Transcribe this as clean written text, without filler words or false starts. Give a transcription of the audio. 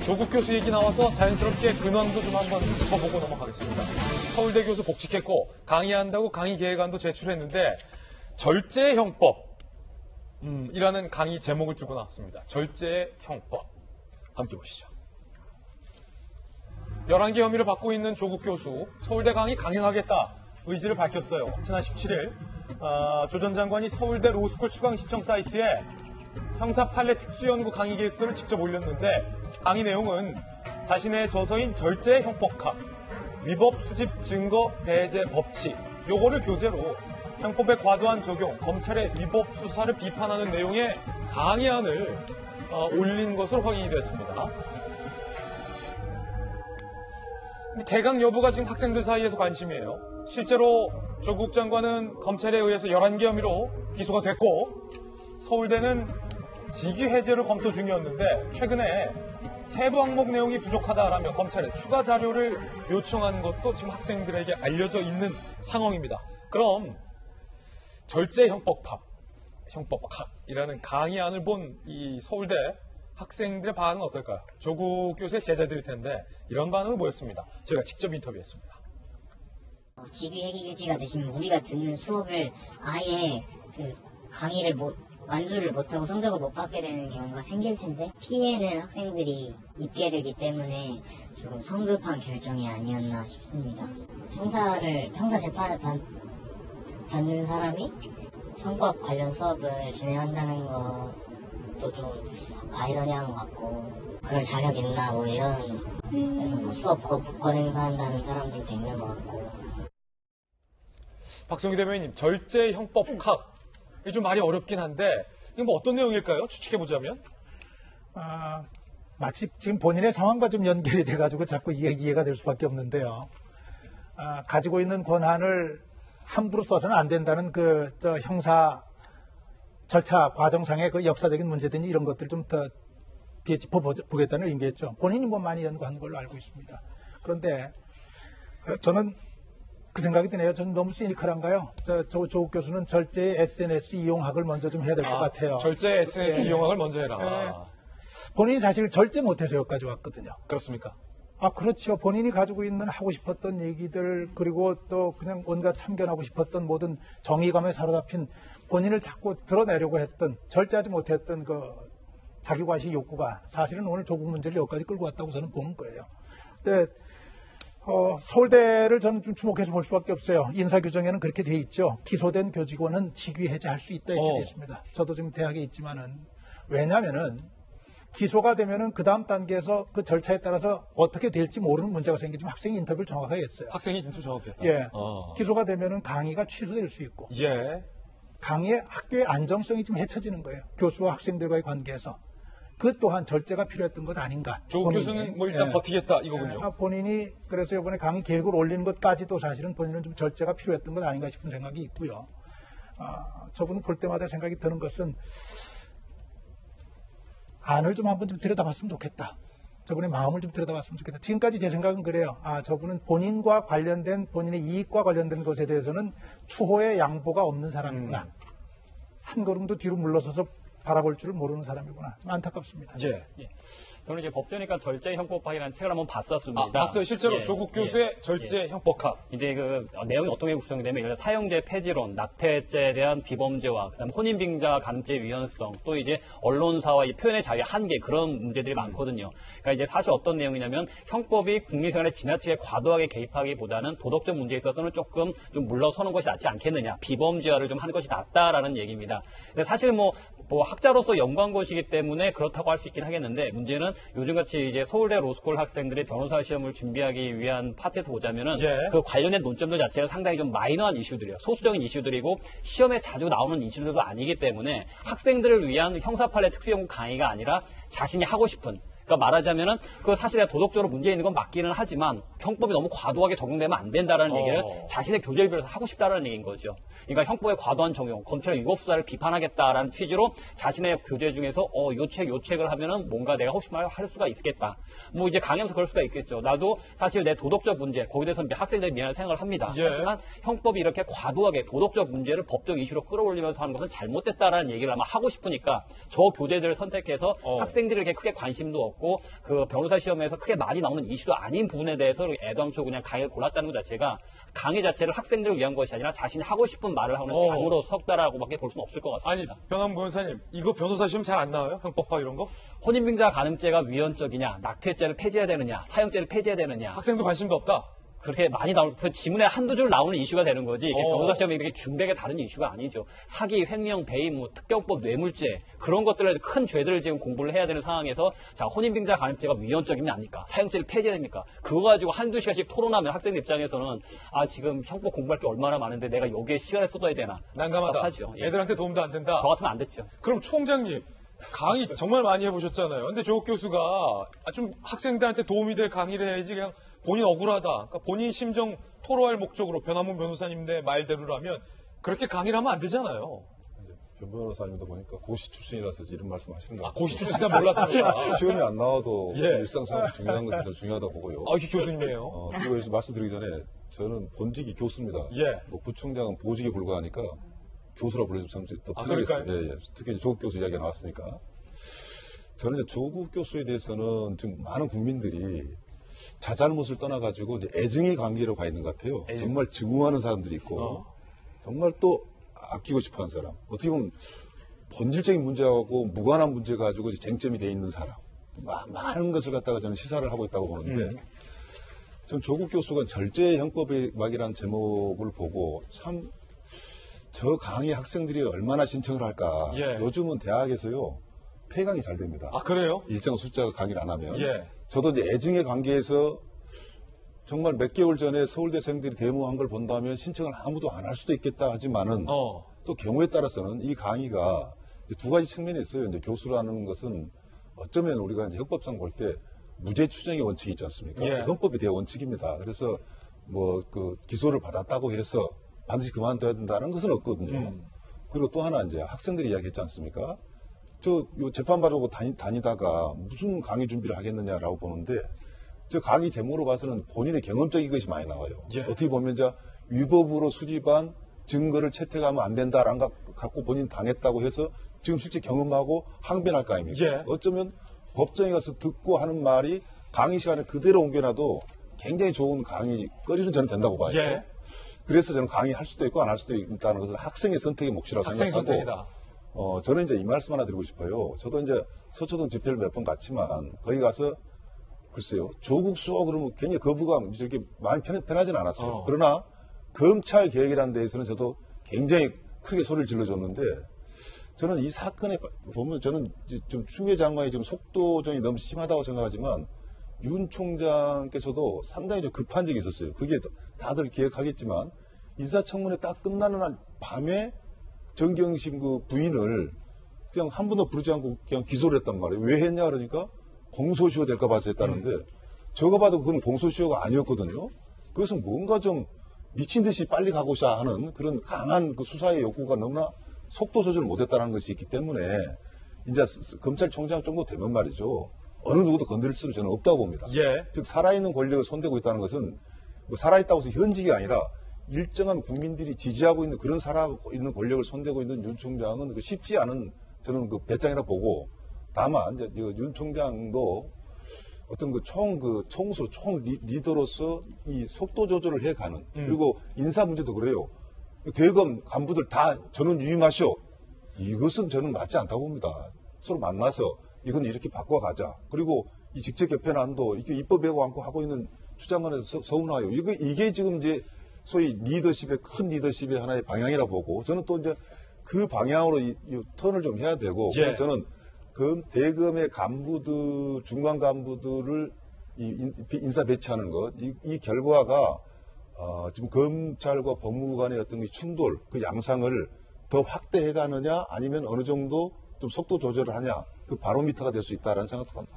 조국 교수 얘기 나와서 자연스럽게 근황도 좀 한번 짚어보고 넘어가겠습니다. 서울대 교수 복직했고 강의한다고 강의 계획안도 제출했는데 절제의 형법 이라는 강의 제목을 들고 나왔습니다. 절제의 형법. 함께 보시죠. 11개 혐의를 받고 있는 조국 교수, 서울대 강의 강행하겠다 의지를 밝혔어요. 지난 17일 조 전 장관이 서울대 로스쿨 수강 신청 사이트에 형사 판례 특수연구 강의 계획서를 직접 올렸는데 강의 내용은 자신의 저서인 절제 형법학, 위법 수집 증거 배제 법칙 요거를 교재로 형법의 과도한 적용, 검찰의 위법 수사를 비판하는 내용의 강의안을 올린 것으로 확인이 됐습니다. 개강 여부가 지금 학생들 사이에서 관심이에요. 실제로 조국 장관은 검찰에 의해서 11개 혐의로 기소가 됐고 서울대는 직위 해제를 검토 중이었는데 최근에 세부 항목 내용이 부족하다라며 검찰에 추가 자료를 요청한 것도 지금 학생들에게 알려져 있는 상황입니다. 그럼 절제 형법학이라는 강의안을 본 이 서울대 학생들의 반응은 어떨까요? 조국 교수의 제자들일 텐데 이런 반응을 보였습니다. 저희가 직접 인터뷰했습니다. 직위 해기일지가 되시면 우리가 듣는 수업을 아예 강의를 완수를 못하고 성적을 못 받게 되는 경우가 생길 텐데 피해는 학생들이 입게 되기 때문에 조금 성급한 결정이 아니었나 싶습니다. 형사 재판을 받는 사람이 형법 관련 수업을 진행한다는 것도 좀 아이러니한 것 같고 그럴 자격 있나 이런 그래서 수업 거부권 행사한다는 사람들도 있는 것 같고. 박성희 대변인님, 절제 형법학 이게 좀 말이 어렵긴 한데 이건 뭐 어떤 내용일까요? 추측해보자면? 마치 지금 본인의 상황과 좀 연결이 돼가지고 자꾸 이해가 될 수밖에 없는데요. 가지고 있는 권한을 함부로 써서는 안 된다는 형사 절차 과정상의 그 역사적인 문제든 이런 것들 좀 더 뒤에 짚어보겠다는 의미겠죠. 본인이 많이 연구한 걸로 알고 있습니다. 그런데 저는 그 생각이 드네요. 저는 너무 시니컬한가요? 조국 교수는 절제 SNS 이용학을 먼저 좀 해야 될 것 같아요. 절제 SNS 이용학을 먼저 해라. 네. 본인이 사실 절제 못해서 여기까지 왔거든요. 그렇습니까? 그렇죠. 본인이 가지고 있는 하고 싶었던 얘기들 그리고 또 그냥 온갖 참견하고 싶었던 모든 정의감에 사로잡힌 본인을 자꾸 드러내려고 했던 절제하지 못했던 자기과시 욕구가 사실은 오늘 조국 문제를 여기까지 끌고 왔다고 저는 보는 거예요. 근데 서울대를 저는 좀 주목해서 볼 수밖에 없어요. 인사규정에는 그렇게 돼 있죠. 기소된 교직원은 직위 해제할 수 있다 이렇게 돼 있습니다. 저도 지금 대학에 있지만은 왜냐하면은 기소가 되면은 그 다음 단계에서 그 절차에 따라서 어떻게 될지 모르는 문제가 생기지만 학생이 인터뷰를 정확하게 했어요. 학생이 인터뷰 정확했다. 예. 기소가 되면은 강의가 취소될 수 있고. 예. 강의의 학교의 안정성이 좀 해쳐지는 거예요. 교수와 학생들과의 관계에서. 그 또한 절제가 필요했던 것 아닌가. 조국 교수는 일단 버티겠다 이거군요. 본인이 그래서 이번에 강의 계획을 올리는 것까지도 사실은 본인은 좀 절제가 필요했던 것 아닌가 싶은 생각이 있고요. 저분은 볼 때마다 생각이 드는 것은 안을 좀 한번 좀 들여다봤으면 좋겠다. 저분의 마음을 좀 들여다봤으면 좋겠다. 지금까지 제 생각은 그래요. 저분은 본인과 관련된 본인의 이익과 관련된 것에 대해서는 추호의 양보가 없는 사람이구나. 한 걸음도 뒤로 물러서서 바라볼 줄을 모르는 사람이구나. 좀 안타깝습니다. 예. 저는 이제 법조니까 절제 형법학이라는 책을 한번 봤었습니다. 봤어요. 실제로 조국 교수의 절제 형법학. 이제 내용이 어떤 게 구성되면 예를 들어 사형제 폐지론, 낙태죄에 대한 비범죄와 그다음 혼인빙자 감죄 위헌성, 또 이제 언론사와 이 표현의 자유의 한계 그런 문제들이 많거든요. 그러니까 이제 사실 어떤 내용이냐면 형법이 국민생활에 지나치게 과도하게 개입하기보다는 도덕적 문제에 있어서는 조금 좀 물러서는 것이 낫지 않겠느냐, 비범죄화를 좀 하는 것이 낫다라는 얘기입니다. 근데 사실 뭐 학자로서 연구한 것이기 때문에 그렇다고 할 수 있긴 하겠는데 문제는 요즘같이 이제 서울대 로스쿨 학생들이 변호사 시험을 준비하기 위한 파트에서 보자면은 그 관련된 논점들 자체는 상당히 좀 마이너한 이슈들이에요. 소수적인 이슈들이고 시험에 자주 나오는 이슈들도 아니기 때문에 학생들을 위한 형사판례 특수연구 강의가 아니라 자신이 하고 싶은 그러니까 말하자면은 그 사실에 도덕적으로 문제 있는 건 맞기는 하지만 형법이 너무 과도하게 적용되면 안 된다라는 얘기를 자신의 교재를 빌어서 하고 싶다라는 얘기인 거죠. 그러니까 형법의 과도한 적용, 검찰의 위법 수사를 비판하겠다라는 취지로 자신의 교재 중에서 요 책을 하면은 뭔가 내가 혹시 말 할 수가 있겠다. 뭐 이제 강의하면서 그럴 수가 있겠죠. 나도 사실 내 도덕적 문제 거기에 대해서 학생들이 미안한 생각을 합니다. 하지만 형법이 이렇게 과도하게 도덕적 문제를 법적 이슈로 끌어올리면서 하는 것은 잘못됐다라는 얘기를 아마 하고 싶으니까 저 교재들을 선택해서 학생들에게 크게 관심도 없고 없고 그 변호사 시험에서 크게 많이 나오는 이슈도 아닌 부분에 대해서 애당초 그냥 강의를 골랐다는 것 자체가 강의 자체를 학생들을 위한 것이 아니라 자신이 하고 싶은 말을 하는 장으로 섰다라고밖에 볼 수는 없을 것 아니, 같습니다. 변함 변호사님, 이거 변호사 시험 잘 안 나와요? 형법학 이런 거? 혼인빙자 간음죄가 위헌적이냐, 낙태죄를 폐지해야 되느냐, 사형죄를 폐지해야 되느냐. 학생도 관심도 없다. 그렇게 많이 나올, 그 지문에 한두 줄 나오는 이슈가 되는 거지. 이게 어. 변호사 시험이 이렇게 중대하게 다른 이슈가 아니죠. 사기, 횡령, 배임, 뭐 특경법, 뇌물죄 그런 것들을 큰 죄들을 지금 공부를 해야 되는 상황에서 자 혼인빙자 간음죄가 위헌적이면 아닙니까? 사형죄를 폐지해야 됩니까? 그거 가지고 한두 시간씩 토론하면 학생 입장에서는 아 지금 형법 공부할 게 얼마나 많은데 내가 여기에 시간을 쏟아야 되나? 난감하다. 하죠. 예. 애들한테 도움도 안 된다. 저 같으면 안 됐죠. 그럼 총장님, 강의 정말 많이 해보셨잖아요. 근데 조국 교수가 좀 학생들한테 도움이 될 강의를 해야지 그냥 본인 억울하다. 그러니까 본인 심정 토로할 목적으로 변함훈 변호사님의 말대로라면 그렇게 강의를 하면 안 되잖아요. 변 변호사님도 보니까 고시 출신이라서 이런 말씀 하시는 거 아, 고시 출신다 몰랐습니다. 시험이 안 나와도 예. 일상생활이 중요한 것이 더 중요하다고 보고요. 아, 이게 교수님이에요. 그리고 여기서 말씀드리기 전에 저는 본직이 교수입니다. 예. 뭐 부총장은 보직에 불과하니까 교수라 불러주면 참 더 아, 편하겠어요. 그럴까요? 예, 예. 특히 이제 조국 교수 이야기가 나왔으니까. 저는 이제 조국 교수에 대해서는 지금 많은 국민들이 자잘못을 떠나가지고 이제 애증의 관계로 가 있는 것 같아요. 애증. 정말 증오하는 사람들이 있고, 정말 또 아끼고 싶어 하는 사람. 어떻게 보면 본질적인 문제하고 무관한 문제 가지고 이제 쟁점이 돼 있는 사람. 많은 것을 갖다가 저는 시사를 하고 있다고 보는데, 전 조국 교수가 절제 형법의 막이라는 제목을 보고 참 저 강의 학생들이 얼마나 신청을 할까. 예. 요즘은 대학에서요, 폐강이 잘 됩니다. 아, 그래요? 일정 숫자가 강의를 안 하면. 예. 저도 이제 애증의 관계에서 정말 몇 개월 전에 서울대생들이 데모한 걸 본다면 신청을 아무도 안 할 수도 있겠다 하지만은 또 경우에 따라서는 이 강의가 이제 두 가지 측면이 있어요. 이제 교수라는 것은 어쩌면 우리가 이제 헌법상 볼 때 무죄 추정의 원칙이 있지 않습니까? 예. 헌법이 대원칙입니다. 그래서 뭐 그 기소를 받았다고 해서 반드시 그만둬야 된다는 것은 없거든요. 그리고 또 하나 이제 학생들이 이야기했지 않습니까? 저 재판 받으고 다니다가 무슨 강의 준비를 하겠느냐라고 보는데 저 강의 제목으로 봐서는 본인의 경험적인 것이 많이 나와요. 예. 어떻게 보면 이제 위법으로 수집한 증거를 채택하면 안 된다라는 거 갖고 본인 당했다고 해서 지금 실제 경험하고 항변할 거 아닙니까? 예. 어쩌면 법정에 가서 듣고 하는 말이 강의 시간에 그대로 옮겨놔도 굉장히 좋은 강의 거리는 저는 된다고 봐요. 예. 그래서 저는 강의 할 수도 있고 안 할 수도 있다는 것은 학생의 선택의 몫이라고 학생 생각하고 선택이다. 저는 이제 이 말씀 하나 드리고 싶어요. 저도 이제 서초동 집회를 몇 번 갔지만 거기 가서 글쎄요. 조국 수호 그러면 굉장히 거부감 이렇게 많이 편하진 않았어요. 그러나 검찰 개혁이라는 데에서는 저도 굉장히 크게 소리를 질러줬는데 저는 이 사건에 보면 저는 좀 추미애 장관이 지금 속도전이 너무 심하다고 생각하지만 윤 총장께서도 상당히 좀 급한 적이 있었어요. 그게 다들 기억하겠지만 인사청문회 딱 끝나는 날 밤에 정경심 그 부인을 그냥 한 번도 부르지 않고 그냥 기소를 했단 말이에요. 왜 했냐 그러니까 공소시효 될까 봐서 했다는데 저거 봐도 그건 공소시효가 아니었거든요. 그것은 뭔가 좀 미친 듯이 빨리 가고자 하는 그런 강한 그 수사의 욕구가 너무나 속도 조절을 못했다는 것이 있기 때문에 이제 검찰총장 정도 되면 말이죠. 어느 누구도 건드릴 수는 저는 없다고 봅니다. 예. 즉 살아있는 권력을 손대고 있다는 것은 뭐 살아있다고 해서 현직이 아니라 일정한 국민들이 지지하고 있는 그런 살아있는 권력을 손대고 있는 윤 총장은 그 쉽지 않은 저는 그 배짱이라 보고 다만 이제 윤 총장도 어떤 총 리더로서 이 속도 조절을 해가는 그리고 인사 문제도 그래요. 대검 간부들 다 저는 유임하시오. 이것은 저는 맞지 않다고 봅니다. 서로 만나서 이건 이렇게 바꿔가자. 그리고 이 직책 개편안도 이게 입법하고 않고 하고 있는 추장관에서 서운하요. 이게 지금 이제 소위 큰 리더십의 하나의 방향이라 보고 저는 또 이제 그 방향으로 이 턴을 좀 해야 되고 예. 그래서 저는 대검의 간부들, 중간 간부들을 인사 배치하는 것, 이 결과가 지금 검찰과 법무부 간의 어떤 충돌, 그 양상을 더 확대해 가느냐 아니면 어느 정도 좀 속도 조절을 하냐 그 바로미터가 될 수 있다라는 생각도 합니다.